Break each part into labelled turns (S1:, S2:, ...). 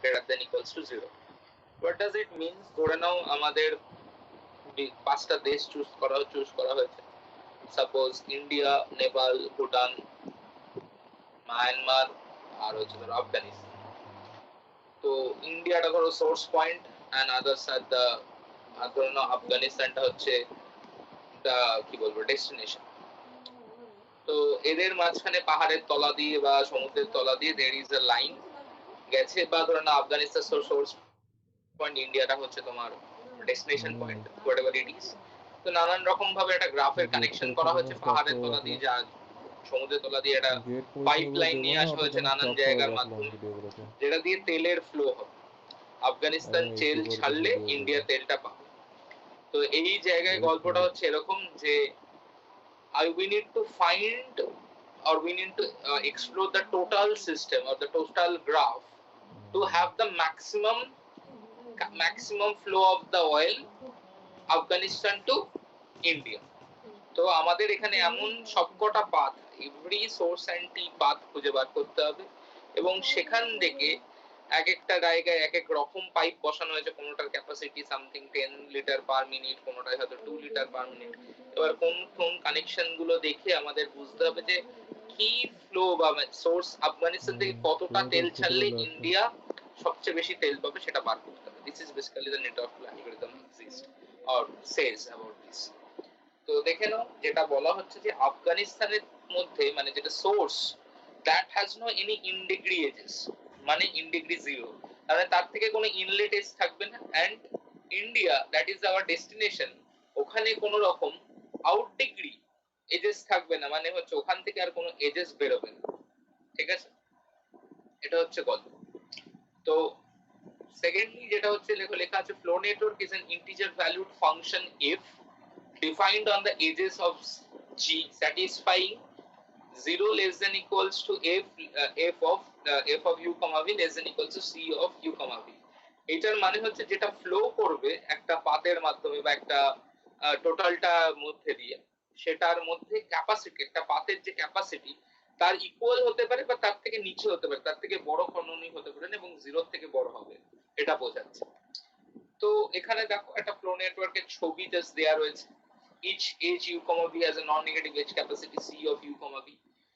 S1: greater than equals to 0. What does it mean? ধরে নাও আমাদের পাঁচটা দেশ চুজ করা হয়েছে, suppose India, Nepal, Bhutan, Myanmar আর হচ্ছে ধরো আফগানিস্তান। তো ইন্ডিয়াটা ধরো source point and others are the, আর ধরে নাও আফগানিস্তানটা হচ্ছে কি বলবো ডেস্টিনেশন। তো এদের মাঝখানে পাহাড়ের তলা দিয়ে বা সমুদ্রের তলা দিয়ে there is a লাইন গেছে, বা ধরে নাও আফগানিস্তান সোর্স পয়েন্ট, ইন্ডিয়াটা হচ্ছে তোমার destination point, whatever it is. তো নানান রকম ভাবে একটা গ্রাফের কানেকশন করা হচ্ছে পাহাড়ের তলা দিয়ে, যা সমুদ্রের তলা দিয়ে একটা পাইপ লাইন নিয়ে আসা হয়েছে নানান জায়গার মাধ্যমে, যেটা দিয়ে তেলের ফ্লো হবে। আফগানিস্তান তেল ছাড়লে ইন্ডিয়া তেলটা পাবে। তো এই জায়গায় গল্পটা হচ্ছে এরকম যে we need to find or we need to explore the total system or the total graph to have the maximum flow of the oil Afghanistan to India. তো আমাদের এখানে এমন সবকটা path, every source and T path খুঁজে বার করতে হবে, এবং সেখান থেকে এক একটা জায়গায় এক এক রকম পাইপ বসানো হয়েছে। কোনোটার capacity something 10 litre per minute, কোনোটায় হয়তো 2 লিটার পার মিনিট। এবার কোন কানেকশন গুলো দেখে আমাদের বুঝতে হবে যে কি ফ্লো বা সোর্স আফগানিস্তান থেকে কতটা তেল ছাড়লে ইন্ডিয়া সবচেয়ে বেশি তেল পাবে সেটা বার করতে হবে। This is basically the network algorithm exist or Sage about this. তো দেখে নাও, যেটা বলা হচ্ছে যে আফগানিস্তানের মধ্যে মানে যেটা source, that has no any indegree edges, মানে ইনডিগ্রি 0, তাহলে তার থেকে কোনো ইনলেট এজ থাকবে না। And India, that is our destination, ওখানে কোনো রকম আউট ডিগ্রি এজেস থাকবে না, মানে হচ্ছে ওখান থেকে আর কোনো এজেস বেরোবে না। ঠিক আছে, এটা হচ্ছে গল্প। তো সেকেন্ডলি যেটা হচ্ছে লেখা আছে flow network is an integer valued function F defined on the edges of G satisfying 0 less than equals to f of u comma v less than equals to c of u comma v। এটার মানে হচ্ছে যেটা flow করবে একটা পাতের মাধ্যমে বা একটা টোটালটা মধ্যে দিয়ে, সেটার মধ্যে ক্যাপাসিটি, একটা পাতের যে ক্যাপাসিটি তার ইকুয়াল হতে পারে বা তার থেকে নিচে হতে পারে, তার থেকে বড় কখনোই হতে পারে না, এবং 0 থেকে বড় হবে, এটা বোঝাচ্ছে। তো এখানে দেখো একটা ফ্লো নেটওয়ার্কের ছবি জাস্ট দেয়া রয়েছে। Each edge u comma v has a non-negative edge capacity c of u comma v.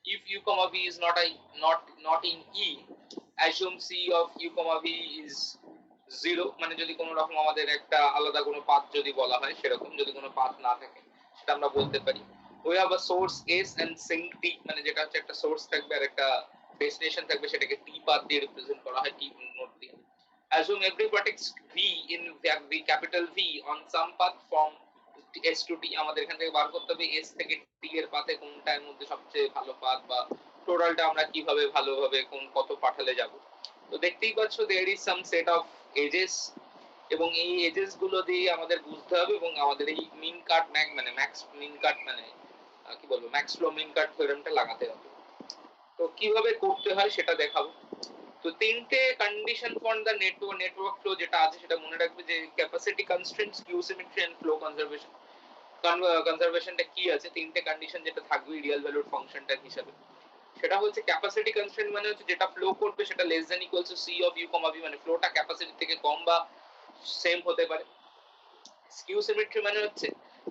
S1: If u comma v is not in E, assume c of u comma v is 0, মানে যদি কোনো রকম আমাদের একটা আলাদা কোনো পাথ যদি বলা হয়, সেরকম যদি কোনো পাথ না থাকে সেটা আমরা বলতে পারি। We have a source S and sink T, মানে যেটা হচ্ছে একটা সোর্স থাকবে আর একটা ডেস্টিনেশন থাকবে, সেটাকে T পাথ দিয়ে রিপ্রেজেন্ট করা হয়, T নোট দিয়ে। Assume every vertex v in the capital V on some path from S to T, আমাদের এখান থেকে বার করতে হবে S থেকে T এর পাথে কোনটার মধ্যে সবচেয়ে ভালো পাথ, বা টোটালটা আমরা কিভাবে ভালোভাবে কত পাঠালে যাব। তো দেখতেই পাচ্ছ there is some set of edges, এবং এই এজেস গুলো দিয়ে আমাদের বুঝতে হবে, এবং আমাদের এই মিন কাট মানে ম্যাক্স মিন কাট মানে কি বলবো ম্যাক্স ফ্লো মিন কাট থিওরেমটা লাগাতে হবে। তো কিভাবে করতে হয় সেটা দেখাবো। তো তিনটে condition for the network flow যেটা আছে সেটা মনে রাখবে, যে capacity constraints, skew symmetry and flow conservation. কনজারভেশনটা কি আছে, তিনটে কন্ডিশন যেটা থাকবে রিয়েল ভ্যালুড ফাংশনটার হিসাবে। সেটা হচ্ছে ক্যাপাসিটি কনস্ট্রেন্ট মানে হচ্ছে যেটা ফ্লো করবে সেটা less than equals to C of you comma V, মানে ফ্লোটা ক্যাপাসিটি থেকে কম বা সেম হতে পারে। স্কিউ সিমেট্রি মানে হচ্ছে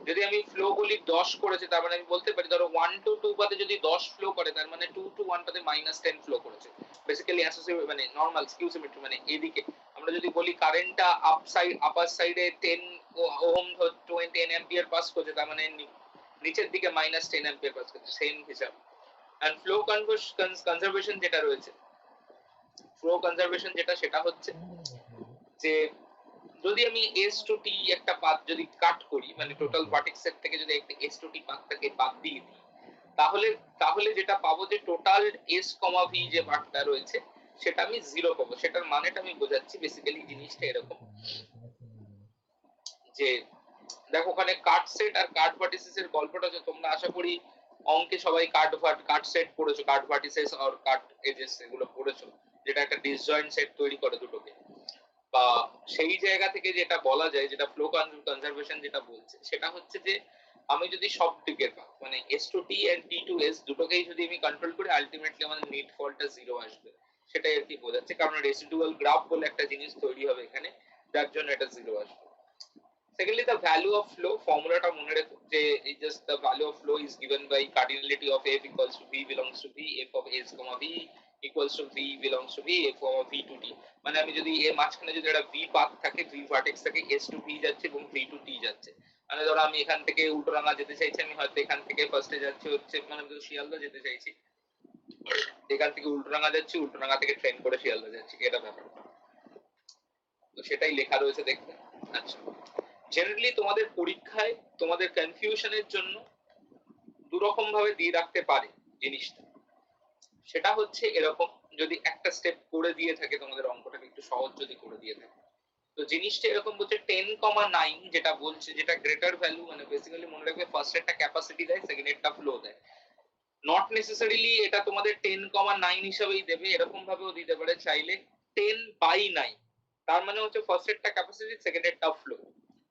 S1: যদি আমি ফ্লো বলি 10 করেছে, তার মানে আমি বলতে পারি ধরো 1 to 2 পাতে যদি 10 ফ্লো করে, তার মানে 2 to 1 পাতে -10 ফ্লো করেছে। বেসিক্যালি অ্যাসোসিয়েট মানে নরমাল স্কিউ সিমেট্রি মানে এদিকে আমরা যদি বলি কারেন্টটা আপার সাইডে 10 ওহম 10 অ্যাম্পিয়ার পাস করছে, তার মানে নিচের দিকে -10 অ্যাম্পিয়ার পাস করছে, সেম হিসাব। এন্ড ফ্লো কনজারভেশন যেটা রয়েছে, ফ্লো কনজারভেশন যেটা সেটা হচ্ছে যে যদি আমি S to T একটা পাথ যদি কাট করি, মানে টোটাল ভার্টেক্স এর থেকে যদি একটা S to T পাথটাকে বাদ দিয়ে দিই, তাহলে যেটা পাবো যে টোটাল S, V যে পার্টটা রয়েছে সেটা আমি 0 পাবো। সেটার মানেটা আমি বোঝাচ্ছি। বেসিক্যালি জিনিসটা এরকম যে দেখো ওখানে কাট সেট আর কাট ভার্টিসেস এর গল্পটা যে তোমরা আশা করি অঙ্কে সবাই কাট সেট পড়েছো, কাট ভার্টিসেস আর কাট এজেস এগুলো পড়েছো, যেটা একটা ডিসজয়েন্ট সেট তৈরি করে দুটোকে। বা সেই জায়গা থেকে যেটা বলা যায়, যেটা ফ্লো কনজারভেশন যেটা বলছে সেটা হচ্ছে যে আমি যদি সব দিকের মানে S to T and T to S দুটোকেই যদি আমি কন্ট্রোল করি, আলটিমেটলি আমাদের নেট ফলটা 0 আসবে। সেটাই আর কি বোঝাচ্ছে, কারণ রেসিডুয়াল গ্রাফ বলে একটা জিনিস তৈরি হবে এখানে, যার জন্য এটা 0 আসবে। Secondly, the value of flow ফর্মুলাটা মনে রেখো যে এই just the value of flow is given by cardinality of f equals to v belongs to v, f of s, v equals to v belongs to v, f of v to t। মানে আমি যদি এর মাঝখানে যদি একটা v path থাকে, v vertex থাকে, s to v যাচ্ছে এবং v to t যাচ্ছে। মানে ধরো আমি এখান থেকে উল্টোডাঙা যেতে চাইছি, আমি হয়তো এখান থেকে ফার্স্টে যাচ্ছি হচ্ছে মানে শিয়ালদা যেতে চাইছি, এখান থেকে উল্টোডাঙা যাচ্ছি, উল্টোডাঙা থেকে ট্রেন করে শিয়ালদা যাচ্ছি, এটা ব্যাপার। তো সেটাই লেখা রয়েছে দেখতে। আচ্ছা, জেনারেলি তোমাদের পরীক্ষায় তোমাদের কনফিউশনের জন্য দুরকম ভাবে দিয়ে রাখতে পারে জিনিসটা। সেটা হচ্ছে এরকম, যদি একটা স্টেপ করে দিয়ে থাকে তোমাদের অঙ্কটাকে একটু সহজ যদি করে দিয়ে থাকে, তো জিনিসটা এরকম বলছে 10,9 যেটা বলছে, যেটা গ্রেটার ভ্যালু, মানে বেসিক্যালি মনে রাখবে ফার্স্ট একটা ক্যাপাসিটি দেয়, সেকেন্ড একটা ফ্লো দেয়। নট নেসেসারিলি এটা তোমাদের 10,9 হিসেবেই দেবে, এরকম ভাবেও দিতে পারে চাইলে 10/9, তার মানে হচ্ছে ফার্স্ট একটা ক্যাপাসিটি, সেকেন্ড একটা ফ্লো।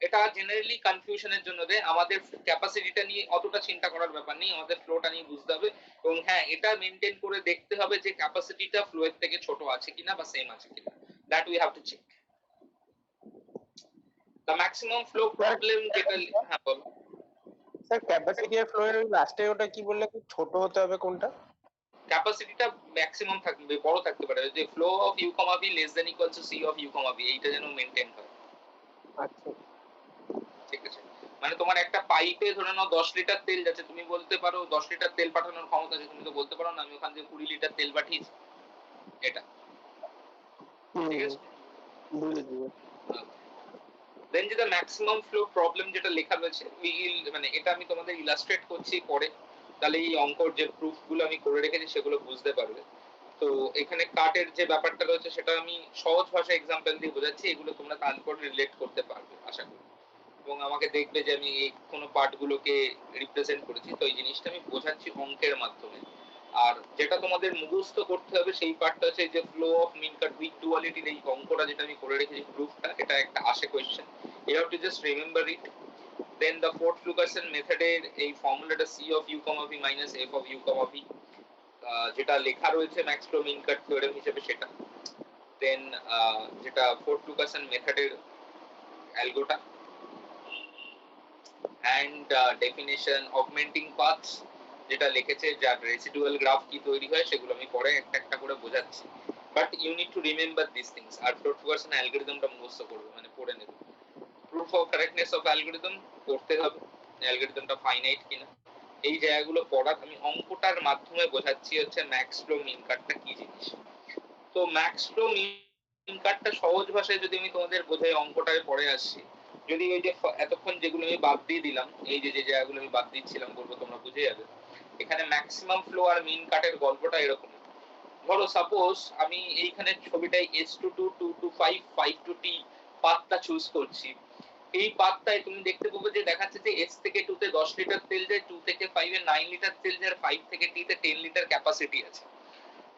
S1: এটা জেনারেলি কনফিউশনের জন্য দেয়। আমাদের ক্যাপাসিটিটা নিয়ে অতটা চিন্তা করার ব্যাপার নেই, আমাদের ফ্লোটা নিয়ে বুঝতে হবে, এবং হ্যাঁ এটা মেনটেন করে দেখতে হবে যে ক্যাপাসিটিটা ফ্লো এর থেকে ছোট আছে কিনা বা সেম আছে কিনা, that we have to check. The maximum flow problem যেটা, হ্যাঁ বলো
S2: স্যার। ক্যাপাসিটি আর ফ্লো এর লাস্টে ওটা কি বললে, ছোট হতে হবে কোনটা?
S1: ক্যাপাসিটিটা ম্যাক্সিমাম থাকবে, বড় থাকতে পারে, যে flow of you comma V less than equal to C of you comma V, এইটা যেন মেইনটেইন হয়।
S2: আচ্ছা,
S1: ঠিক আছে, মানে তোমার একটা পাইপে ধরে নাও 10 লিটার তেল যাচ্ছে, তুমি বলতে পারো 10 লিটার তেল পাঠানোর ক্ষমতা আছে, তুমি তো বলতে পারো না আমি ওখান থেকে 20 লিটার তেল পাঠিয়েছি, এটা ঠিক আছে। দেন যেটা ম্যাক্সিমাম ফ্লো প্রবলেম যেটা লেখা রয়েছে, মানে এটা আমি তোমাদের ইলাস্ট্রেট করছি পরে, তাহলে এই অঙ্কর যে প্রুফ গুলো আমি করে রেখেছি সেগুলো বুঝতে পারবে। তো এখানে কাটের যে ব্যাপারটা রয়েছে সেটা আমি সহজ ভাষায় এক্সাম্পল দিয়ে বোঝাচ্ছি, এগুলো তোমরা তারপর রিলেট করতে পারবে আশা করি, এবং আমাকে দেখবে যে আমি এই কোনো পার্ট গুলোকে রিপ্রেজেন্ট করেছি, তো এই জিনিসটা আমি বোঝাচ্ছি অঙ্কের মাধ্যমে। আর যেটা তোমাদের মুখস্থ করতে হবে সেই পার্টটা হচ্ছে যে flow of min cut with ডুয়ালিটির এই অঙ্কটা যেটা আমি করে রেখেছি প্রুফটা, এটা একটা আসে question, you have to just remember it. Then the Ford Fulkerson মেথডের এই ফর্মুলাটা c of you comma v minus f of you comma v, যেটা লেখা রয়েছে max flow min cut theorem হিসেবে সেটা। দেন যেটা ফোর্থ ফ্লুকারসন মেথডের অ্যালগোটা, and definition augmenting paths যেটা লিখেছে, যার রেসিডুয়াল গ্রাফ কি তৈরি হয় সেগুলো আমি পরে একটা একটা করে বোঝাচ্ছি, but you need to remember this things. আর ফোর্থ পারসন অ্যালগরিদমটা মুখস্থ করবে, মানে পড়ে নেবে। Proof of correctness of algorithm করতে হবে, অ্যালগরিদমটা ফাইনাইট কিনা, এই জায়গাগুলো পড়া আমি অঙ্কটার মাধ্যমে বোঝাচ্ছি হচ্ছে ম্যাক্স ফ্লো মিন কাটটা কি জিনিস। তো ম্যাক্স ফ্লো মিন কাটটা সহজ ভাষায় যদি আমি তোমাদের বোঝাই, অঙ্কটায় পরে আসছি, যদি ওই যে এতক্ষণ যেগুলো আমি বাদ দিয়ে দিলাম, এই যে যে জায়গাগুলো আমি বাদ দিচ্ছিলাম বলবো, তোমরা বুঝে যাবে। এখানে ম্যাক্সিমাম ফ্লো আর মিন কাটের গল্পটা এরকম। ধরো সাপোজ আমি এইখানে ছবিটায় S22 225 5 to T পাথটা চুজ করছি, এই পাথটায় তুমি দেখতে পাবে যে দেখাচ্ছে যে S থেকে 2 তে 10 লিটার তেল যায়, 2 থেকে 5 এ 9 লিটার তেল যায়, 5 থেকে T তে 10 লিটার ক্যাপাসিটি আছে।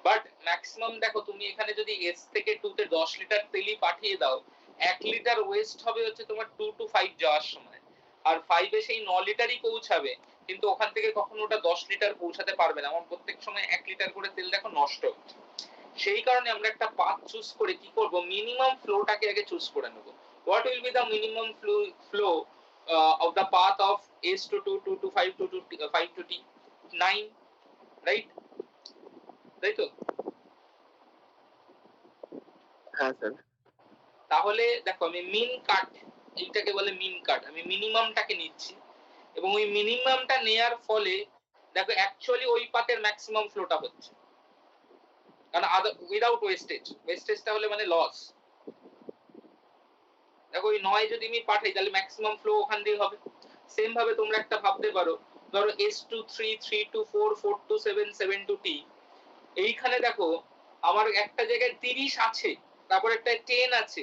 S1: বাট ম্যাক্সিমাম দেখো তুমি এখানে যদি S থেকে 2 তে 10 লিটার তেলই পাঠিয়ে দাও, 1 লিটার ওয়েস্ট হবে হচ্ছে তোমার 2 to 5 যাওয়ার সময়, আর 5 এ সেই 9 লিটারই পৌঁছাবে, কিন্তু ওখান থেকে কখনো ওটা 10 লিটার পৌঁছাতে পারবে না, আমার প্রত্যেক সময় 1 লিটার করে তেল দেখো নষ্ট হচ্ছে। সেই কারণে আমরা একটা পাথ চুজ করে কি করব, মিনিমাম ফ্লোটাকে আগে চুজ করে নেব। What will be the minimum flow of the path of S to 2 2 to 5 2 to 5 to T 9, right? তাই তো?
S2: হ্যাঁ স্যার।
S1: তাহলে দেখো আমি মিন কাট, এইটাকে বলে মিন কাট, আমি মিনিমামটাকে নিচ্ছি, এবং ওই মিনিমামটা নেয়ার ফলে দেখো অ্যাকচুয়ালি ওই পাথের ম্যাক্সিমাম ফ্লোটা হচ্ছে, কারণ উইদাউট ওয়েস্টেজটা হলে মানে লস। দেখো ওই 9 যদি আমি পাঠাই তাহলে ম্যাক্সিমাম ফ্লো ওখান দিয়ে হবে। সেম ভাবে তোমরা একটা ভাবতে পারো, ধরো S23 324 427 7 to T, এইখানে দেখো আমার একটা জায়গায় 30 আছে, তারপর একটা 10 আছে,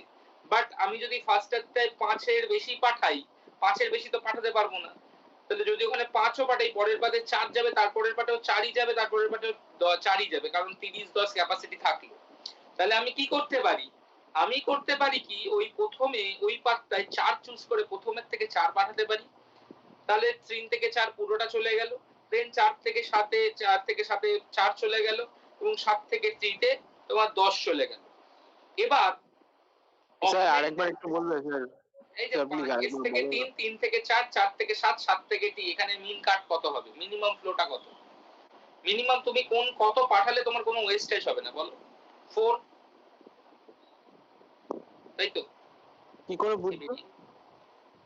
S1: বাট আমি যদি ফার্স্টারটায় 5 এর বেশি পাঠাই, 5 এর বেশি তো পাঠাতে পারবো না, তাহলে যদি ওখানে 5 ও পাঠাই, পরের পাতে 4 যাবে, তারপরের পাতেও 4ই যাবে, তারপরের পাতেও 4ই যাবে, কারণ 30 10 ক্যাপাসিটি থাকলো। তাহলে আমি কি করতে পারি, আমি করতে পারি কি ওই প্রথমে ওই পাতটায় 4 চুজ করে প্রথমের থেকে 4 পাঠাতে পারি, তাহলে 3 থেকে 4 পুরোটা চলে গেল, দেন 4 থেকে 7 এ 4 থেকে 7 এ 4 চলে গেল, এবং 7 থেকে 3 তে তোমার 10 চলে গেল। এবার
S2: স্যার আরেকবার একটু বলবেন স্যার?
S1: এই যে
S2: স্যার প্লিজ
S1: S
S2: আরেকবার
S1: থেকে
S2: বলুন।
S1: 3, 3 থেকে 4, 4 থেকে 7, 7 থেকে T, এখানে মিন কাট কত হবে? মিনিমাম ফ্লোটা কত? মিনিমাম তুমি কত পাঠালে তোমার কোনো ওয়েস্টেজ হবে না বলো? 4, তাই তো?
S2: কি করে বুঝবো?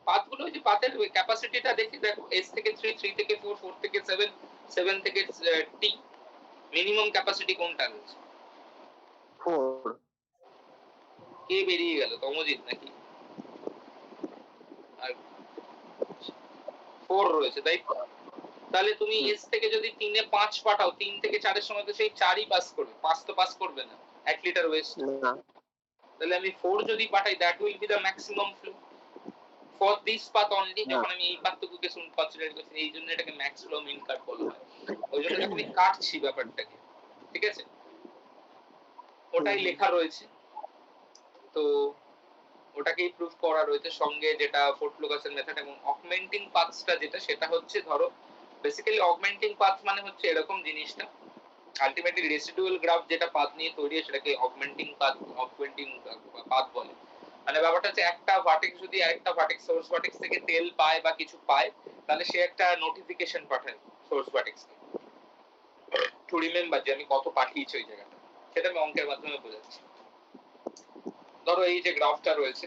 S1: পাথগুলো ওই যে পাথের ক্যাপাসিটিটা দেখো S থেকে 3, 3 থেকে 4, 4 থেকে 7, 7 থেকে T, মিনিমাম ক্যাপাসিটি কোনটা রয়েছে?
S2: 4।
S1: কে বেরিয়ে গেল? তমোজিৎ নাকি? আর 4 রয়েছে, তাই তো? তাহলে তুমি S থেকে যদি 3 এ 5 পাঠাও, 3 থেকে 4 এর সময় তো সেই 4 ই পাস করবে, 5 তো পাস করবে না 1 লিটার ওয়েস্ট।
S2: না।
S1: তাহলে আমি 4 যদি পাঠাই, that will be the maximum flow for this path only। যখন আমি এই পাথটুকুকে কনসিডার করছি, এই জন্য এটাকে ম্যাক্স ফ্লো মিন কাট বলা হয়। ওই জন্য দেখো আমি কাটছি ব্যাপারটাকে, ঠিক আছে? ওটাই লেখা রয়েছে, তো ওটাকেই প্রুফ করা রয়েছে সঙ্গে, যেটা ফোর্থ লোকাসের মেথড এবং অগমেন্টিং পাথসটা যেটা, সেটা হচ্ছে ধরো বেসিক্যালি অগমেন্টিং পাথ মানে হচ্ছে এরকম জিনিসটা, আলটিমেটলি রেসিডুয়াল গ্রাফ যেটা পাথ নিয়ে তৈরি হয় সেটাকে অগমেন্টিং পাথ বলে। মানে ব্যাপারটা হচ্ছে একটা ভার্টেক্স যদি আরেকটা ভার্টেক্স সোর্স ভার্টেক্স থেকে তেল পায় বা কিছু পায়, তাহলে সে একটা নোটিফিকেশন পাঠায় সোর্স ভার্টেক্সকে টু রিমেম্বার যে আমি কত পাঠিয়েছি ওই জায়গাটা। সেটা আমি অঙ্কের মাধ্যমে বোঝাচ্ছি। ধরো এই যে গ্রাফটা রয়েছে,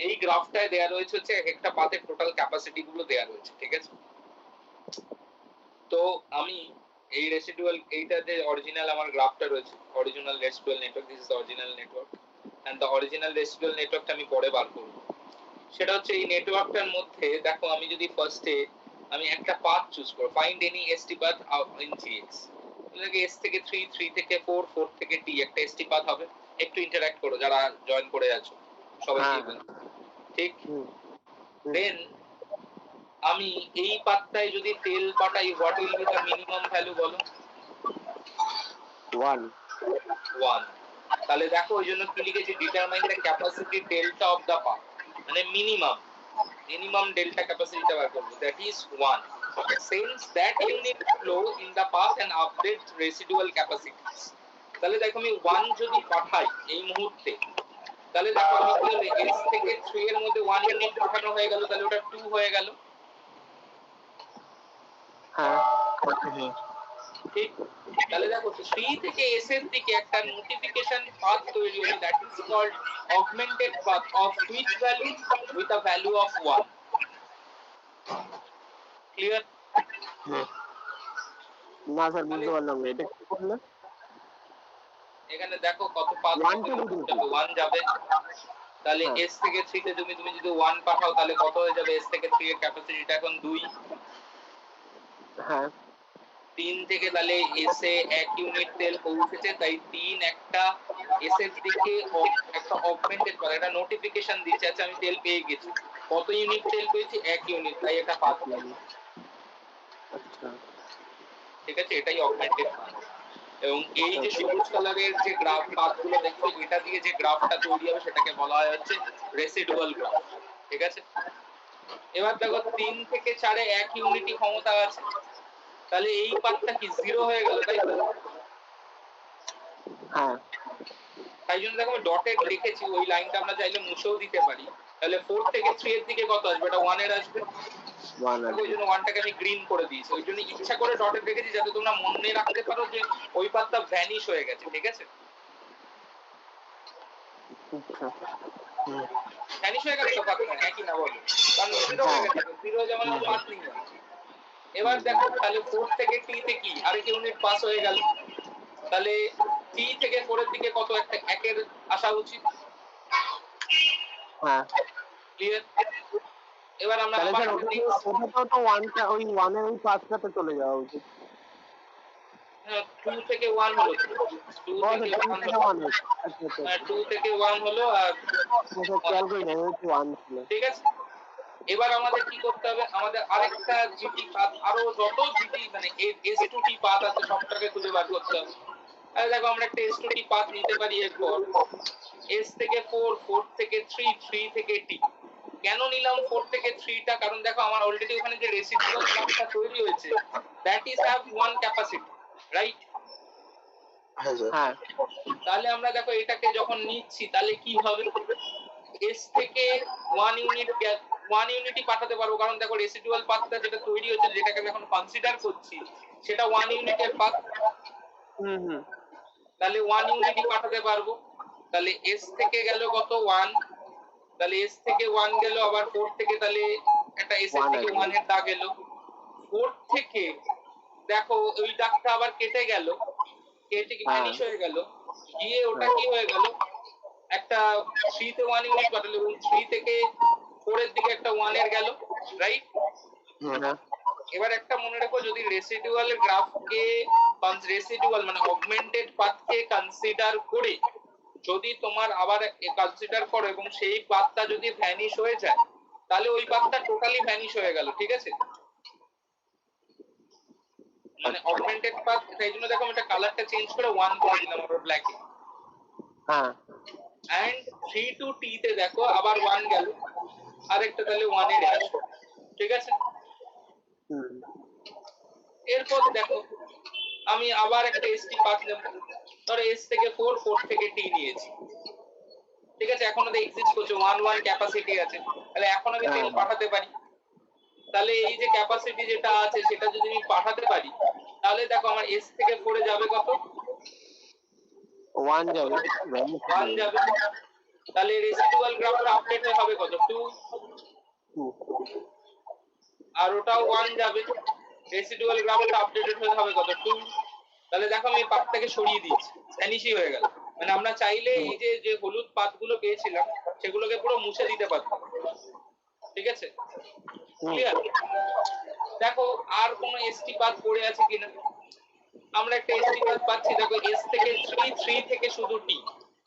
S1: এই গ্রাফটায় দেয়া রয়েছে হচ্ছে একটা পাথের টোটাল ক্যাপাসিটি গুলো দেয়া রয়েছে, ঠিক আছে? তো আমি এই রেসিডুয়াল, এইটা যে অরিজিনাল আমার গ্রাফটা রয়েছে, original residual network, this is original network and the original residual নেটওয়ার্কটা আমি পরে বার করব। সেটা হচ্ছে এই নেটওয়ার্কটার মধ্যে দেখো, আমি যদি ফার্স্টে আমি একটা পাথ চুজ করব, find any ST path in GX, তাহলে S থেকে 3, 3 থেকে 4, 4 থেকে T একটা এসটি পাথ হবে। একটু ইন্টারঅ্যাক্ট করো যারা জয়েন করে আছো, সবাইকে বলছি, ঠিক? দেন আমি এই পাত্তায় যদি তেল পাঠাই, what will be the minimum value বলো?
S2: 1।
S1: তাহলে দেখো ওই জন্য কি লিখেছি, determine the capacity delta of the path, মানে মিনিমাম ডেল্টা ক্যাপাসিটিটা বার করব, that is 1, since that unit flow in the path and update residual capacities। তাহলে দেখো আমি 1 যদি পাঠাই এই মুহূর্তে, তাহলে দেখো আমি কি হলো, S থেকে 3 এর মধ্যে 1 ইউনিট পাঠানো হয়ে গেল, তাহলে ওটা 2 হয়ে গেল।
S2: হ্যাঁ
S1: ঠিক, তাহলে দেখো 3 থেকে S এর দিকে একটা নোটিফিকেশন পাথ তৈরি হলো, that is called augmented path of which value, with a value of 1। Clear?
S2: না স্যার বুঝতে পারলাম না, এটা কি করলে?
S1: এখানে দেখো কত পাথ 1 যাবে, তাহলে S থেকে 3 তে তুমি যদি 1 পাঠাও, তাহলে কত হয়ে যাবে? S থেকে 3 এর ক্যাপাসিটিটা এখন 2।
S2: হ্যাঁ
S1: 3 থেকে তাহলে S এ 1 ইউনিট তেল পৌঁছেছে, তাই 3 একটা S এর দিকে একটা অগমেন্টেড করে একটা নোটিফিকেশন দিচ্ছে, আচ্ছা আমি তেল পেয়ে গেছি। কত ইউনিট তেল পেয়েছি? 1 ইউনিট, তাই এটা পাথ।
S2: আচ্ছা
S1: ঠিক আছে, এটাই অগমেন্টেড পাথ। এবং এই যে সবুজ কালারের যে গ্রাফ পাথগুলো দেখছো, এটা দিয়ে যে গ্রাফটা তৈরি হবে সেটাকে বলা হয় হচ্ছে রেসিডুয়াল গ্রাফ, ঠিক আছে? এবার দেখো 3 থেকে 4 এ 1 ইউনিটই ক্ষমতা আছে, তাহলে এই পাথটা কি 0 হয়ে গেল, তাই তো?
S2: হ্যাঁ
S1: তাই জন্য দেখো আমি ডটেড লিখেছি, ওই লাইনটা আমরা চাইলে মুছেও দিতে পারি। তাহলে 4 থেকে 3 এর দিকে কত আসবে? এটা 1 এর আসবে।
S2: 1
S1: ওই জন্য 1টাকে আমি গ্রিন করে দিয়েছি, ওই জন্য ইচ্ছা করে ডটেড রেখেছি যাতে তোমরা মনে রাখতে পারো যে ওই পাথটা ভ্যানিশ হয়ে গেছে, ঠিক আছে? ভ্যানিশ হয়ে গেছে তো পাথটা, একই না বলো? কারণ 0 হয়ে গেছে, 0 হয়ে যাওয়ার মানে পাথ নেই। এবার দেখো তাহলে 4 থেকে T তে কি আরেক ইউনিট পাস হয়ে গেল, তাহলে T থেকে 4 এর দিকে কত একটা 1 এর আসা উচিত।
S2: হ্যাঁ
S1: ক্লিয়ার? এবার আমরা
S2: তাহলে
S1: আবার
S2: স্যার ওটাও তো 1টা, ওই 1 এর ওই পাঁচটাতে চলে যাওয়া উচিত।
S1: 2 থেকে 1 হলো, 2 থেকে 1 হলো, 2 থেকে 1 হলো, আর
S2: খেয়াল করি না 1 ছিল।
S1: ঠিক আছে। এবার আমাদের কি করতে হবে, আমাদের আরেকটা জিটি পাথ, আরো যত জিটি মানে S2T পাথ আছে সবটাকে খুঁজে বার করতে হবে। তাহলে দেখো আমরা একটা S2T পাথ নিতে পারি এরপর S থেকে 4, 4 থেকে 3, 3 থেকে T। কেন নিলাম 4 থেকে 3টা? কারণ দেখো আমার অলরেডি ওখানে যে রেসিডুয়াল গ্রাফটা তৈরি হয়েছে, that is have 1 capacity, right?
S2: হ্যাঁ স্যার।
S3: হ্যাঁ
S1: তাহলে আমরা দেখো এটাকে যখন নিচ্ছি তাহলে কি হবে, এস থেকে 1 ইউনিটই পাঠাতে পারবো, কারণ দেখো রেসিডুয়াল পাথটা যেটা তৈরি হচ্ছে, যেটাকে আমি এখন কনসিডার করছি, সেটা 1 ইউনিটের পাথ।
S3: হুম
S1: তাহলে 1 ইউনিটই পাঠাতে পারবো। তাহলে এস থেকে গেল কত 1, তাহলে এস থেকে 1 গেল, আবার 4 থেকে তাহলে একটা এস এর
S3: 1
S1: থেকে
S3: আসবে।
S1: 1 এর দাগ এলো। 4 থেকে দেখো ওই দাগটা আবার কেটে গেল, কেটে কি
S3: হ্যাঁ।
S1: ভ্যানিশ হয়ে গেল, গিয়ে ওটা কি হয়ে গেল, একটা 3 তে 1 ইউনিট পাঠালো এবং 3 থেকে 4 এর দিকে একটা 1 এর গেল, রাইট?
S3: হ্যাঁ
S1: এবার একটা মনে রাখো, যদি রেসিডুয়াল গ্রাফকে রেসিডুয়াল মানে অগমেন্টেড পাথকে কনসিডার করে যদি তোমার আবার কনসিডার করো এবং সেই পাথটা যদি ভ্যানিশ হয়ে যায়, তাহলে ওই পাথটা টোটালি ভ্যানিশ হয়ে গেল, ঠিক আছে? মানে অগমেন্টেড পাথ, তাই জন্য দেখো আমি এটা কালারটা চেঞ্জ করে 1 করে দিলাম আবার ব্ল্যাকে।
S3: হ্যাঁ
S1: এন্ড 3 টু টি তে দেখো আবার 1 গেল, আরেকটা তাহলে 1 এর আসবে, ঠিক আছে?
S3: হুম
S1: এরপর দেখো আমি আবার একটা এসটি পাথ নেব, ধরো এস থেকে 4, 4 থেকে টি নিয়েছি, ঠিক আছে? এখন ওটা এক্সিস্ট করছে, 1 ক্যাপাসিটি আছে, তাহলে এখন আমি তেল পাঠাতে পারি। তাহলে এই যে ক্যাপাসিটি যেটা আছে সেটা যদি আমি পাঠাতে পারি, তাহলে দেখো আমার এস থেকে 4 এ যাবে কত,
S3: 1 যাবে
S1: 1 যাবে। তাহলে রেসিডুয়াল গ্রাফটা আপডেট হবে কত, 2,
S3: 2
S1: আর ওটাও 1 যাবে, রেসিডুয়াল গ্রাফটা আপডেটেড হবে কত, 2। তাহলে দেখো আমি এই পাতটাকে সরিয়ে দিয়েছি, ভ্যানিশই হয়ে গেল। মানে আমরা চাইলে এই যে যে হলুদ পাতগুলো পেয়েছিলাম সেগুলোকে পুরো মুছে দিতে পারতাম, ঠিক আছে? ক্লিয়ার? দেখো আর কোনো এসটি পাথ পড়ে আছে কিনা, আমরা একটা এসটি পাথ পাচ্ছি, দেখো এস থেকে 3, 3 থেকে শুধু টি,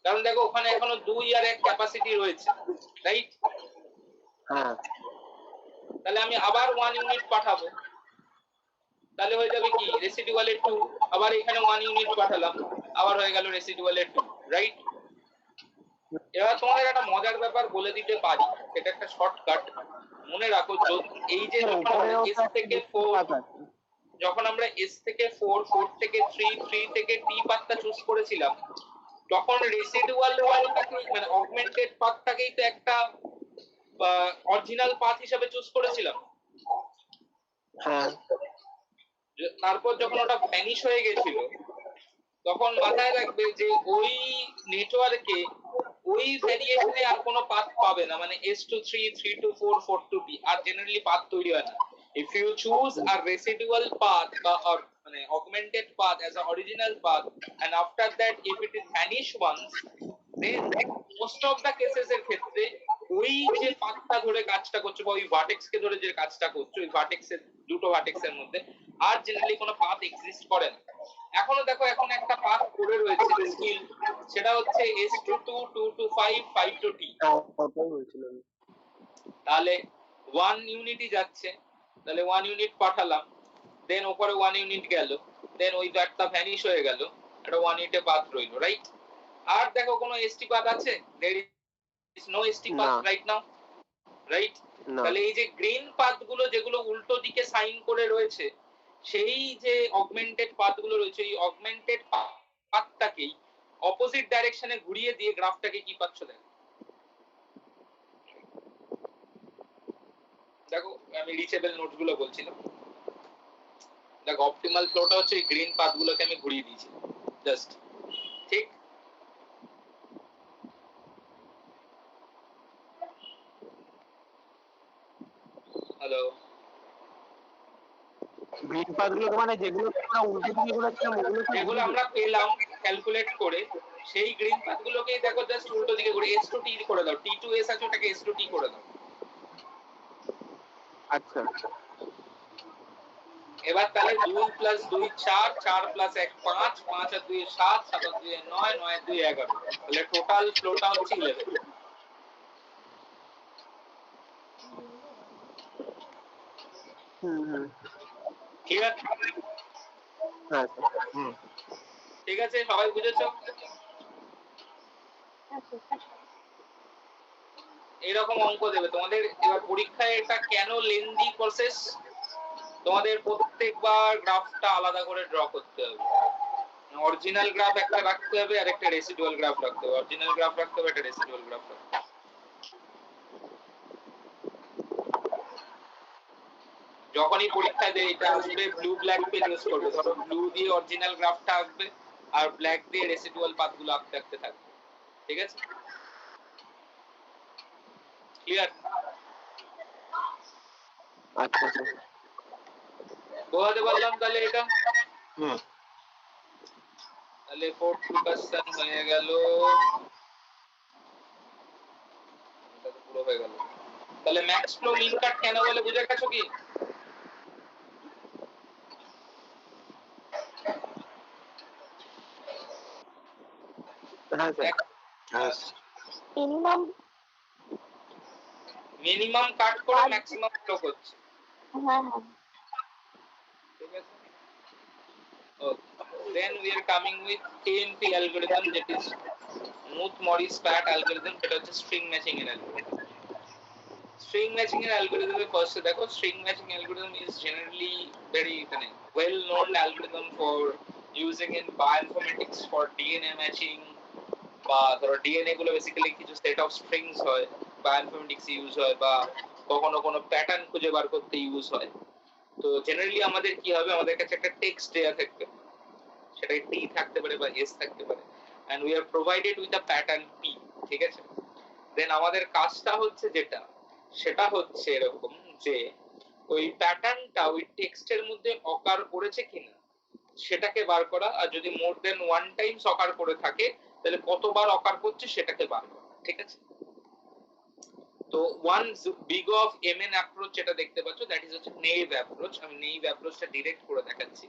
S1: কারণ দেখো ওখানে এখনো 2 আর 1 ক্যাপাসিটি রয়েছে, রাইট?
S3: হ্যাঁ
S1: তাহলে আমি আবার 1 ইউনিট পাঠাবো, তাহলে হয়ে যাবে কি রেসিডুয়ালের 2, আবার এখানে 1 ইউনিট পাঠালাম, আবার হয়ে গেল রেসিডুয়ালের 2, রাইট? এবার তোমাদের একটা মজার ব্যাপার বলে দিতে পারি, এটা একটা শর্টকাট। মনে রাখো এই যে এস থেকে 4, যখন আমরা এস থেকে 4, 4 থেকে 3, 3 থেকে টি পাথটা চুজ করেছিলাম, তখন রেসিডুয়াল পাথটাকে মানে অগমেন্টেড পাথটাকেই তো একটা অরিজিনাল পাথ হিসেবে চুজ করেছিলাম।
S3: হ্যাঁ
S1: তারপর যখন ওটা ভ্যানিশ হয়ে গেছিল, তখন মাথায় রাখবে যে ওই নেটওয়ার্কে ওই ভ্যারিয়েশনে আর কোনো পাথ পাবে না, মানে S to 3, 3 to 4, 4 to T আর জেনারেলি পাথ তৈরি হয় না। If you choose a residual path or মানে augmented path as an original path, and after that if it is vanish once, then most of the cases এর ক্ষেত্রে ওই যে পাথটা ধরে কাজটা করছে বা ওই ভার্টেক্স কে ধরে যে কাজটা করছে, ওই ভার্টেক্সের দুটো ভার্টেক্সের মধ্যে আর জেনারেলি কোনো পাথ এক্সিস্ট করে না। এখনো দেখো এখন একটা পাথ পড়ে রয়েছে স্টিল, সেটা হচ্ছে S to 2, 2 to 5, 5 to T। তাহলে 1 ইউনিটই যাচ্ছে, তাহলে 1 ইউনিট পাঠালাম, দেন উপরে 1 ইউনিট গেল, দেন ওই ব্যাকটা ভ্যানিশ হয়ে গেল, এটা 1 ইউনিটে পাথ রইল, রাইট? আর দেখো কোনো এসটি পাথ আছে? there is no ST path right now, right? তাহলে এই যে গ্রিন পাথগুলো যেগুলো উল্টো দিকে সাইন করে রয়েছে, সেই যে অগমেন্টেড পাথগুলো রয়েছে, এই অগমেন্টেড পাথটাকেই অপোজিট ডাইরেকশনে ঘুরিয়ে দিয়ে গ্রাফটাকে কি পাচ্ছ দেখো আমি রিচেবল নোটস গুলো বলছিলাম। দেখো অপটিমাল ফ্লোটা হচ্ছে এই গ্রিন পাথগুলোকে আমি ঘুরিয়ে দিয়েছি জাস্ট, ঠিক? হ্যালো,
S3: গ্রিন পাথগুলো মানে যেগুলো আমরা উল্টো দিকে ঘোরাচ্ছিলাম ওগুলো
S1: যেগুলো আমরা পেলাম ক্যালকুলেট করে, সেই গ্রিন পাথগুলোকেই দেখো জাস্ট উল্টো দিকে ঘুরে S to T করে দাও, T to S আছে ওটাকে S to T করে দাও।
S3: আচ্ছা
S1: এবার তাহলে 2 + 2 4, 4 + 1 5, 5 আর 2 7, 7 আর 2 9, 9 আর 2 11, তাহলে টোটাল ফ্লোটা হচ্ছে 11। ক্লিয়ার?
S3: হ্যাঁ
S1: ঠিক আছে, সবাই বুঝেছো? এরকম অঙ্ক দেবে তোমাদের এবার পরীক্ষায়। এটা কেন লেন্দি প্রসেস, তোমাদের প্রত্যেকবার গ্রাফটা আলাদা করে ড্র করতে হবে, অরিজিনাল গ্রাফ একটা রাখতে হবে আর একটা রেসিডুয়াল গ্রাফ রাখতে হবে, অরিজিনাল গ্রাফ রাখতে হবে, একটা রেসিডুয়াল গ্রাফ রাখতে হবে। যখনই পরীক্ষায় দেয় এটা আসবে ব্লু ব্ল্যাক পেন ইউজ করবে, ধরো ব্লু দিয়ে অরিজিনাল গ্রাফটা আঁকবে আর ব্ল্যাক দিয়ে রেসিডুয়াল পাথগুলো আঁকতে আঁকতে থাকবে, ঠিক আছে? ক্লিয়ার?
S3: আচ্ছা
S1: বোঝাতে পারলাম তাহলে এটা?
S3: হুম।
S1: তাহলে ফোর্থ কোশ্চেন হয়ে গেল, এটা তো পুরো হয়ে গেল। তাহলে ম্যাক্স ফ্লো মিন কাট কেন বলে বুঝে গেছো কি?
S3: হ্যাঁ স্যার। হ্যাঁ
S4: মিনিমাম
S1: মিনিমাম কাট করে ম্যাক্সিমাম ফ্লো করছে,
S4: হ্যাঁ
S1: ঠিক আছে? Then we are coming with KMP algorithm, that is Knuth-Morris-Platt algorithm, যেটা হচ্ছে string matching এর algorithm. String matching এর algorithm এ first দেখো, string matching algorithm is generally very well known algorithm for using in bioinformatics for DNA matching, বা ধরো DNA গুলো basically কিছু set of strings হয়, বায়োইনফরমেটিক্স ইউজ হয়, বা কখনো কোনো প্যাটার্ন খুঁজে বার করতে ইউজ হয়। তো জেনারেলি আমাদের কি হবে, আমাদের কাছে একটা টেক্সট দেয়া থাকবে, সেটা T থাকতে পারে বা S থাকতে পারে, and we are provided with a pattern P, ঠিক আছে? দেন আমাদের কাজটা হচ্ছে যেটা, সেটা হচ্ছে এরকম যে ওই প্যাটার্নটা ওই টেক্সটের মধ্যে অকার করেছে কিনা সেটাকে বার করা, আর যদি মোর দেন ওয়ান টাইমস অকার করে থাকে তাহলে কতবার অকার করছে সেটাকে বার করা, ঠিক আছে? তো one big of MN approach যেটা দেখতে পাচ্ছ, দ্যাট ইজ হচ্ছে নেইভ অ্যাপ্রোচ। আমি নেইভ অ্যাপ্রোচটা ডিরেক্ট করে দেখাচ্ছি।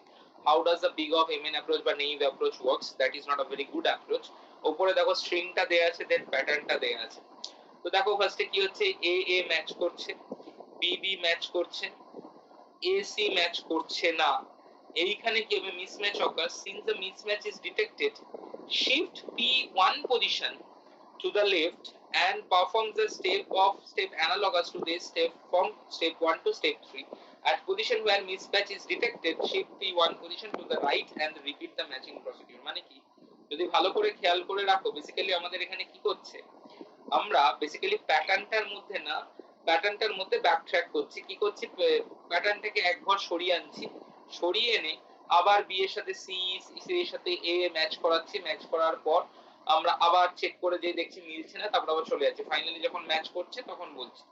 S1: How does the big of MN approach বা naive approach works, that is not a very good approach. উপরে দেখো স্ট্রিংটা দেয়া আছে, দেন প্যাটার্নটা দেয়া আছে। তো দেখো ফার্স্টে কি হচ্ছে, A ম্যাচ করছে, B ম্যাচ করছে, AC ম্যাচ করছে না। এইখানে কি হবে, mismatch occurs. Since the mismatch is detected, shift P one position to the left and performs the step analogous to this step from step 1 to step 3. At position where mismatch is detected, shift P one position to the right and repeat the matching procedure. মানে কি, যদি ভালো করে খেয়াল করে রাখো, basically আমাদের এখানে কি করছে, আমরা বেসিক্যালি প্যাটার্নটার মধ্যে না, প্যাটার্নটার মধ্যে ব্যাকট্র্যাক করছি। কি করছি, প্যাটার্নটাকে এক ঘর সরিয়ে আনছি, সরিয়ে এনে আবার বি এর সাথে সি এর সাথে এ ম্যাচ করাচ্ছি, ম্যাচ করার পর আমরা আবার চেক করে যে দেখছি মিলছে না, তারপর আবার চলে যাচ্ছে, ফাইনালি যখন ম্যাচ করছে তখন বলছি।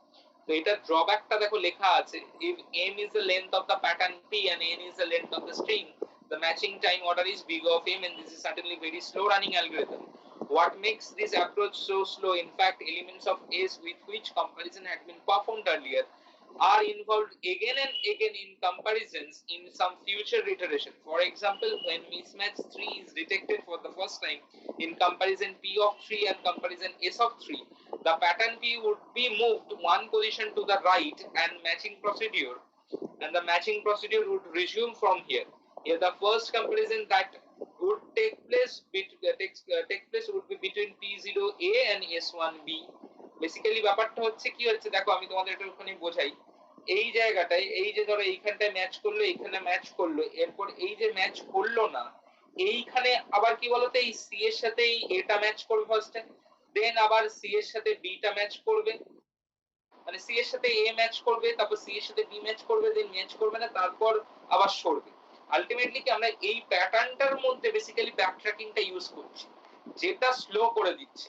S1: তো এটা ড্রব্যাকটা দেখো লেখা আছে, if m is the length of the pattern p and n is the length of the string, the matching time order is big of m, and this is certainly very slow running algorithm. What makes this approach so slow, in fact, elements of S with which comparison had been performed earlier are involved again and again in comparisons in some future iteration. For example, when mismatch 3 is detected for the first time in comparison P of 3 and comparison S of 3, the pattern P would be moved one position to the right and the matching procedure would resume from here. Here the first comparison that would take place would be between P0A and S1B. Basically ব্যাপারটা হচ্ছে কি হচ্ছে, দেখো আমি তোমাদের একটু ওখানে বোঝাই। এই জায়গাটায়, এই যে ধরো এইখানটায় ম্যাচ করলো, এইখানে ম্যাচ করলো, এরপর এই যে ম্যাচ করলো না, এইখানে আবার কি বলতো, এই সি এর সাথে এই এটা ম্যাচ করবে ফার্স্টে, দেন আবার সি এর সাথে বি টা ম্যাচ করবে, মানে সি এর সাথে এ ম্যাচ করবে, তারপর সি এর সাথে বি ম্যাচ করবে, দেন ম্যাচ করবে না, তারপর আবার সরবে। আলটিমেটলি কি আমরা এই প্যাটার্নটার মধ্যে বেসিক্যালি ব্যাকট্র্যাকিংটা ইউজ করছি, যেটা স্লো করে দিচ্ছে।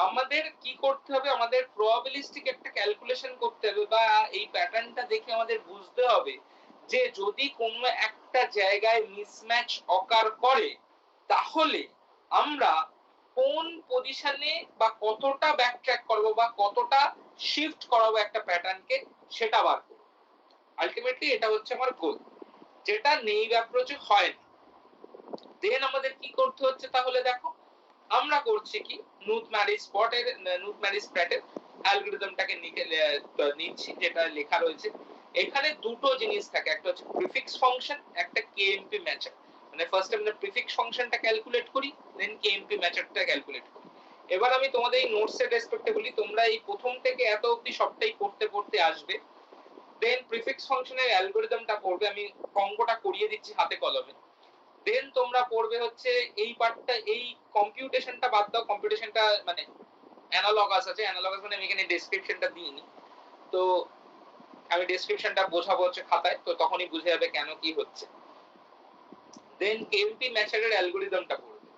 S1: আমাদের কি করতে হবে, আমাদের প্রবাবিলিস্টিক একটা ক্যালকুলেশন করতে হবে, বা এই প্যাটার্নটা দেখে আমাদের বুঝতে হবে যে যদি কোনো একটা জায়গায় মিসম্যাচ অকার করে তাহলে আমরা কোন পজিশনে বা কতটা ব্যাকট্র্যাক করব বা কতটা শিফট করাবো একটা প্যাটার্নকে, সেটা বার করব। আলটিমেটলি এটা হচ্ছে আমার গোল, যেটা নেইভ অ্যাপ্রোচে হয় না। দেন আমাদের কি করতে হচ্ছে, তাহলে দেখো আমরা করছি কি, Knuth-Morris-Platt অ্যালগরিদমটাকে নিচ্ছি, যেটা লেখা রয়েছে এখানে। দুটো জিনিস থাকে, একটা হচ্ছে প্রিফিক্স ফাংশন, একটা কেএমপি ম্যাচার। মানে ফার্স্ট আমরা প্রিফিক্স ফাংশনটা ক্যালকুলেট করি, দেন কেএমপি ম্যাচারটা ক্যালকুলেট করি। এবার আমি তোমাদের এই নোটসের রেসপেক্টে বলি, তোমরা এই প্রথম থেকে এত অবধি সবটাই পড়তে পড়তে আসবে, দেন প্রিফিক্স ফাংশনের অ্যালগরিদমটা পড়বে। আমি অঙ্কটা করিয়ে দিচ্ছি হাতে কলমে। দেন তোমরা পড়বে হচ্ছে এই পার্টটা, এই কম্পিউটেশনটা বাদ দাও, কম্পিউটেশনটা মানে অ্যানালগাস আছে, অ্যানালগাস মানে আমি এখানে ডেসক্রিপশনটা দিইনি, তো আমি ডেসক্রিপশনটা বোঝাবো হচ্ছে খাতায়, তো তখনই বুঝে যাবে কেন কি হচ্ছে। দেন কেএমপি ম্যাচারের অ্যালগরিদমটা পড়বে,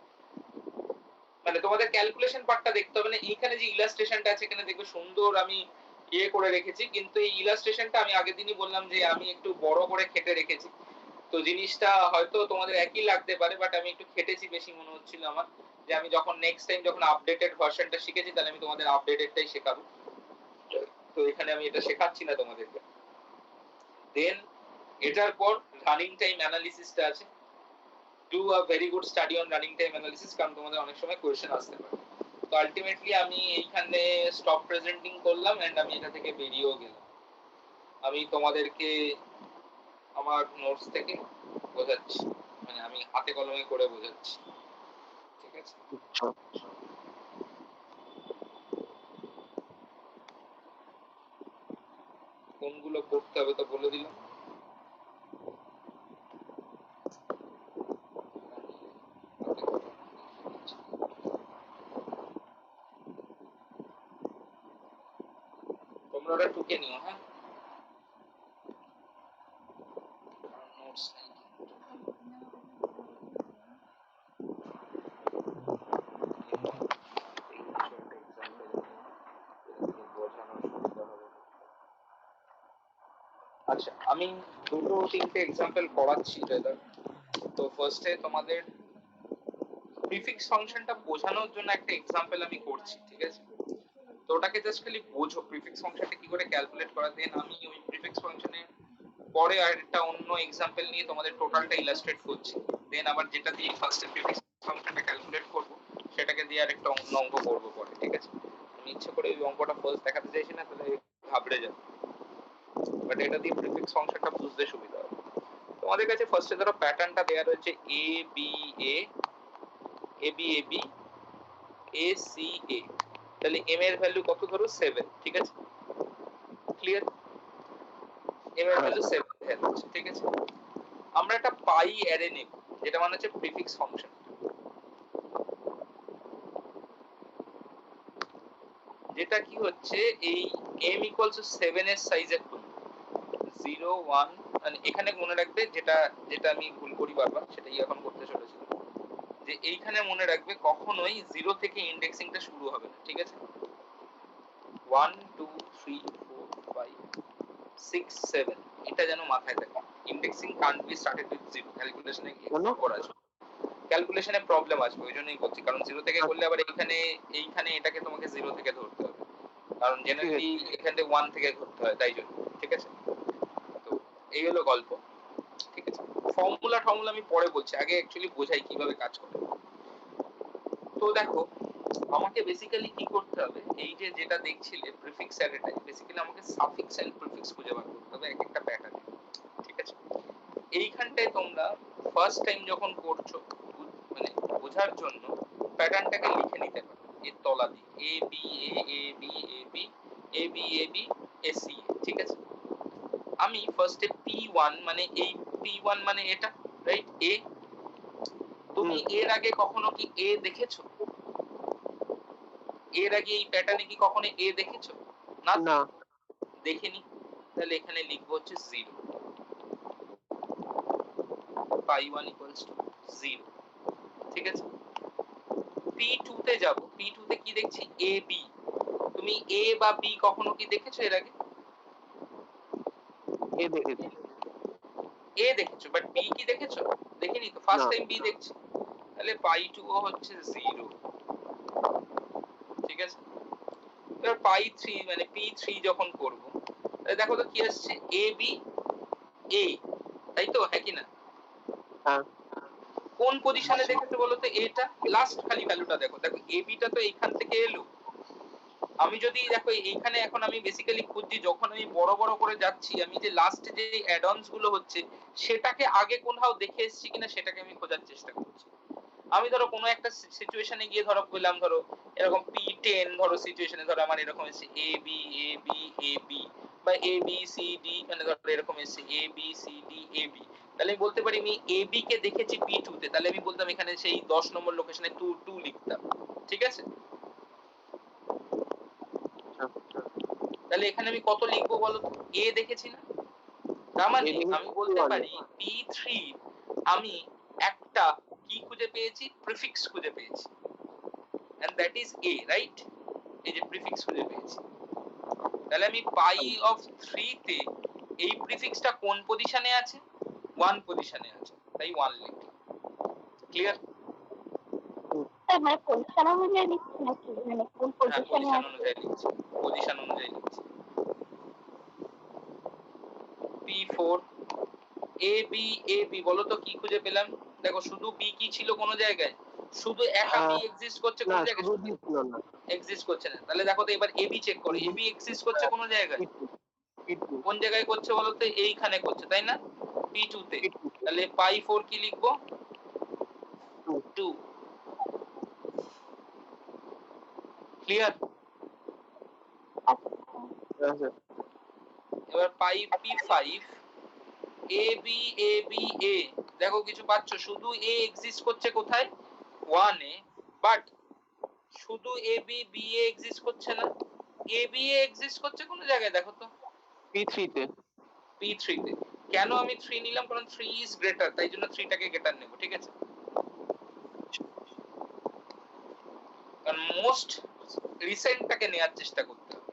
S1: মানে তোমাদের ক্যালকুলেশন পার্টটা দেখতে হবে না। এইখানে যে ইলাস্ট্রেশনটা আছে এখানে দেখবে সুন্দর আমি ইয়ে করে রেখেছি, কিন্তু এই ইলাস্ট্রেশনটা আমি আগের দিনই বললাম যে আমি একটু বড় করে খেটে রেখেছি, তো জিনিসটা হয়তো তোমাদের একই লাগতে পারে, বাট আমি একটু খেটেছি বেশি মনে হচ্ছিল আমার, যে আমি যখন নেক্সট টাইম যখন আপডেটেড ভার্সনটা শিখেছি তাহলে আমি তোমাদের আপডেটেডটাই শেখাবো, তো এখানে আমি এটা শেখাচ্ছি না তোমাদেরকে। দেন এটার পর রানিং টাইম অ্যানালিসিসটা আছে, do a very good study on running time analysis, কারণ তোমাদের অনেক সময় কোয়েশ্চেন আসতে পারে। তো আলটিমেটলি আমি এইখানে স্টপ প্রেজেন্টিং করলাম এন্ড আমি এটা থেকে বেরিয়েও গেলাম। আমি তোমাদেরকে আমার নোটস থেকে বোঝাচ্ছি, মানে আমি হাতে কলমে করে বোঝাচ্ছি, ঠিক আছে? কোনগুলো পড়তে হবে তো বলে দিলাম। তোমরা ওটা টুকে নিও, হ্যাঁ? নোটস নাই। আচ্ছা, আমি দুটো তিনটে এক্সাম্পল করাচ্ছি দাদা। তো ফার্স্টে তোমাদের প্রিফিক্স ফাংশনটা বোঝানোর জন্য একটা এক্সাম্পল আমি করছি, ঠিক আছে? তো ওটাকে জাস্ট খালি বোঝো প্রিফিক্স ফাংশনটা কি করে ক্যালকুলেট করা। দেন আমি ওই প্রিফিক্স ফাংশনের পরে আরেকটা অন্য এক্সাম্পল নিয়ে তোমাদের টোটালটা ইলাস্ট্রেট করছি। দেন আবার যেটা দিয়ে ফার্স্টে প্রিফিক্স ফাংশনটা ক্যালকুলেট করব সেটাকে দিয়ে আরেকটা অন্য অঙ্ক করব পরে, ঠিক আছে? আমি ইচ্ছে করে ওই অঙ্কটা ফার্স্ট দেখাতে চাইছি না, তাহলে ঘাবড়ে যাবে, বাট এটা দিয়ে প্রিফিক্স ফাংশনটা বুঝতে সুবিধা হবে। তোমাদের কাছে ফার্স্টে ধরো প্যাটার্নটা দেয়া রয়েছে A B A A B A B A C A, তাহলে এম এর ভ্যালু কত ধরো 7, ঠিক আছে? ক্লিয়ার? এম এর ভ্যালু 7 হচ্ছে, ঠিক আছে? আমরা একটা পাই অ্যারে নেব, যেটা মানে হচ্ছে প্রিফিক্স ফাংশন, যেটা কি হচ্ছে এই m equals to 7 এর সাইজের খুলবে 0 1, মানে এখানে মনে রাখবে যেটা যেটা আমি ভুল করি বারবার, সেটাই এখন করতে চলেছি, যে এইখানে মনে রাখবে কখনোই 0 থেকে ইন্ডেক্সিংটা শুরু হবে না, ঠিক আছে? 1 2 3 4 5 6 7 এটা যেন মাথায় থাকে। Indexing can't be started with 0, ক্যালকুলেশনে করা আছে, ক্যালকুলেশনে প্রবলেম আসবে, ওই জন্যই করছি, কারণ 0 থেকে করলে আবার এইখানে এটাকে তোমাকে 0 থেকে ধরতে হবে, কারণ জেনারেলি এখানে 1 থেকে ধরতে হয়, তাই জন্য, ঠিক আছে? তো এই হলো গল্প, ঠিক আছে? ফর্মুলা আমি পরে বলছি, আগে অ্যাকচুয়ালি বোঝাই কিভাবে কাজ করে। তো দেখো আমাকে বেসিক্যালি কি করতে হবে, এই যে যেটা দেখছিলে প্রিফিক্স অ্যারেটা, বেসিক্যালি আমাকে সাফিক্স এন্ড প্রিফিক্স খুঁজে বার করতে হবে এক একটা প্যাটার্নে, ঠিক আছে? এইখানটায় তোমরা ফার্স্ট টাইম যখন করছো মানে বোঝার জন্য প্যাটার্নটাকে লিখে নিতে পারো এর তলা দিয়ে A B A B A B A B A B A C, ঠিক আছে? আমি ফার্স্টে P1 মানে এই P1 মানে এটা, রাইট? এ, তুমি এর আগে কখনো কি এ দেখেছো? এর আগে এই প্যাটার্নে কি কখনো এ দেখেছো? না
S3: না,
S1: দেখিনি, তাহলে এখানে লিখবো হচ্ছে 0, pi1 equals to 0, ঠিক আছে? P2 তে যাব, P2 তে কি দেখছি এ বি, তুমি এ বা বি কখনো কি দেখেছো এর আগে?
S3: এ দেখেছি।
S1: এ দেখেছো, বাট বি কি দেখেছো? দেখিনি তো, ফার্স্ট টাইম বি দেখছি, তাহলে pi2 ও হচ্ছে 0, ঠিক আছে? এবার pi3 মানে p3 যখন করব, তাহলে দেখো তো কি আসছে এ বি এ, তাই তো, হ্যাঁ কি না?
S3: হ্যাঁ,
S1: কোন পজিশনে দেখেছো বলো তো? এটা লাস্ট খালি ভ্যালুটা দেখো, দেখো এ বিটা তো এইখান থেকে এলো, আমি যদি দেখো এইখানে এখন আমি বেসিক্যালি খুঁজছি, যখন আমি বড় বড় করে যাচ্ছি আমি যে লাস্ট যে অ্যাড অনস গুলো হচ্ছে সেটাকে আগে কোথাও দেখে এসেছি কিনা সেটাকে আমি খোঁজার চেষ্টা করছি। আমি ধরো কোনো একটা সিচুয়েশনে গিয়ে ধরো পেলাম, ধরো এরকম P10 ধরো সিচুয়েশনে ধরো আমার এরকম এসে A B A B A B বা A B C D, মানে ধরো এরকম এসে A B C D A B, তাহলে আমি বলতে পারি আমি A B কে দেখেছি P2 তে, তাহলে আমি বলতাম এখানে সেই 10 নম্বর লোকেশনে 2 লিখতাম। ঠিক আছে, তাহলে এখানে আমি কত লিখবো বলো তো? A দেখেছি না, তার মানে আমি বলতে পারি P3 আমি একটা কি খুঁজে পেয়েছি, প্রিফিক্স খুঁজে পেয়েছি, and that is A, right? এই যে প্রিফিক্স খুঁজে পেয়েছি, তাহলে আমি পাই অফ 3 তে এই প্রিফিক্সটা কোন পজিশনে আছে? 1 পজিশনে আছে, তাই 1 লিখি। ক্লিয়ার?
S4: মানে পজিশন অনুযায়ী লিখছি নাকি, মানে কোন পজিশনে
S1: পজিশন
S4: আছে?
S1: অনুযায়ী লিখছি, পজিশন অনুযায়ী লিখছি। P4 A B A B বলো তো কি খুঁজে পেলাম? দেখো শুধু B কি ছিল কোন জায়গায়? শুধু একা B এক্সিস্ট করছে কোন জায়গায়?
S3: শুধু B ছিল না,
S1: এক্সিস্ট করছে না। তাহলে দেখো তো এবার AB চেক করো, AB এক্সিস্ট করছে কোন জায়গায়?
S3: P2
S1: কোন জায়গায় করছে বলো তো? এইখানে করছে, তাই না? P2 তে। তাহলে পাই 4 কি লিখবো? 2। ক্লিয়ার?
S3: আচ্ছা,
S1: এবার পাই P5 A B A B A, দেখো কিছু পাচ্ছ? শুধু A এক্সিস্ট করছে কোথায়? 1 এ, বাট শুধু A B B A exist করছে না। A B A এক্সিস্ট করছে কোন জায়গায় দেখো তো?
S3: P3 তে।
S1: P3 তে। কেন আমি 3 নিলাম? কারণ 3 ইজ গ্রেটার, তাই জন্য 3 টাকে গ্রেটার নেব। ঠিক আছে, কারণ মোস্ট রিসেন্টটাকে নেওয়ার চেষ্টা করতে হবে।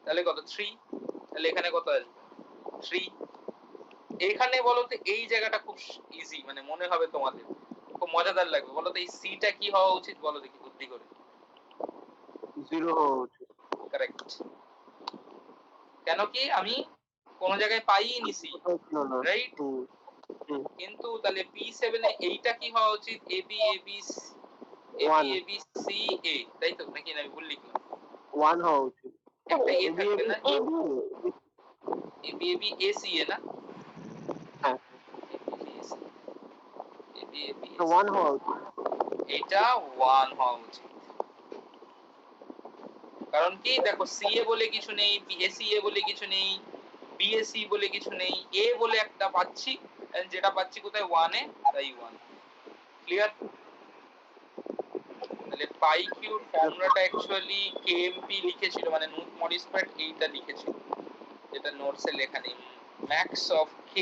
S1: তাহলে কত? 3। তাহলে এখানে কত আসবে? 3। এখানে বলো তো এই জায়গাটা খুব ইজি, মানে মনে হবে তোমাদের খুব মজাদার লাগবে। বলো তো এই সিটা কি হওয়া উচিত? বলো দেখি বুদ্ধি করে।
S3: 0 হওয়া উচিত।
S1: কারেক্ট। কেন কি আমি কোন জায়গায় পাইই নিছি, রাইট? কিন্তু তাহলে P7 এ এইটা কি হওয়া উচিত? AB AB AB C A, তাই তো? নাকি আমি ভুল লিখলাম?
S3: 1 হওয়া উচিত।
S1: একটা A থাকবে না?
S4: AB
S1: AB AB AC A না?
S3: হ্যাঁ,
S1: AB AB
S3: তো 1 হওয়া উচিত।
S1: এটা 1 হওয়া উচিত। কারণ কি দেখো CA বলে কিছু নেই, BACA বলে কিছু নেই, BAC বলে কিছু নেই, A বলে একটা পাচ্ছি, যেটা পাচ্ছি কোথায়? 1 এ, তাই 1। ক্লিয়ার? তাহলে পাই কিউর ফর্মুলাটা অ্যাকচুয়ালি KMP লিখেছিল, মানে নুট মডিফাইড এইটা লিখেছিল, যেটা নোটসে লেখা নেই। Max of K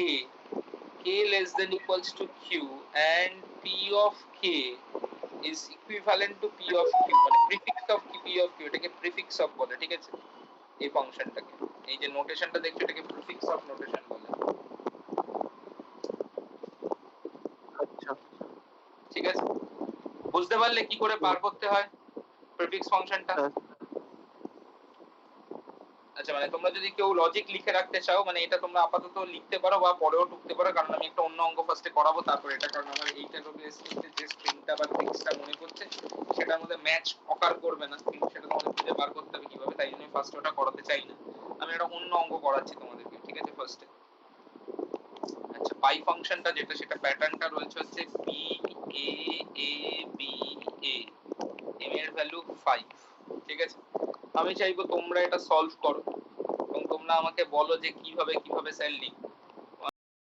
S1: less than equals to Q and P of K is equivalent to P of Q, মানে prefix of P of Q, এটাকে prefix of বলে। ঠিক আছে, এই ফাংশনটাকে, এই যে নোটেশনটা দেখছো এটাকে prefix of নোটেশন বলে।
S3: আচ্ছা,
S1: ঠিক আছে, বুঝতে পারলে কি করে বার করতে হয় প্রিফিক্স ফাংশনটা? আচ্ছা, মানে তোমরা যদি কেউ লজিক লিখে রাখতে চাও, মানে এটা তোমরা আপাতত লিখতে পারো বা পরেও টুকতে পারো, কারণ আমি একটা অন্য অঙ্ক ফার্স্টে করাবো তারপর এটা, কারণ আমার এইটা যে স্ট্রিংটা বা ট্রিক্সটা মনে করছে সেটার মধ্যে ম্যাচ অকার করবে না, কিন্তু সেটা তোমাদের খুঁজে বার করতে হবে কিভাবে, তাই জন্য ফার্স্টে ওটা করাতে চাই না। আমি একটা অন্য অঙ্ক করাচ্ছি তোমাদেরকে। ঠিক আছে, ফার্স্টে আচ্ছা পাই ফাংশনটা যেটা, সেটা প্যাটার্নটা রয়েছে হচ্ছে P A A B A, m এর ভ্যালু 5। ঠিক আছে, আমি চাইবো তোমরা এটা সলভ করো এবং তোমরা আমাকে বলো যে কিভাবে স্যার লিখবো।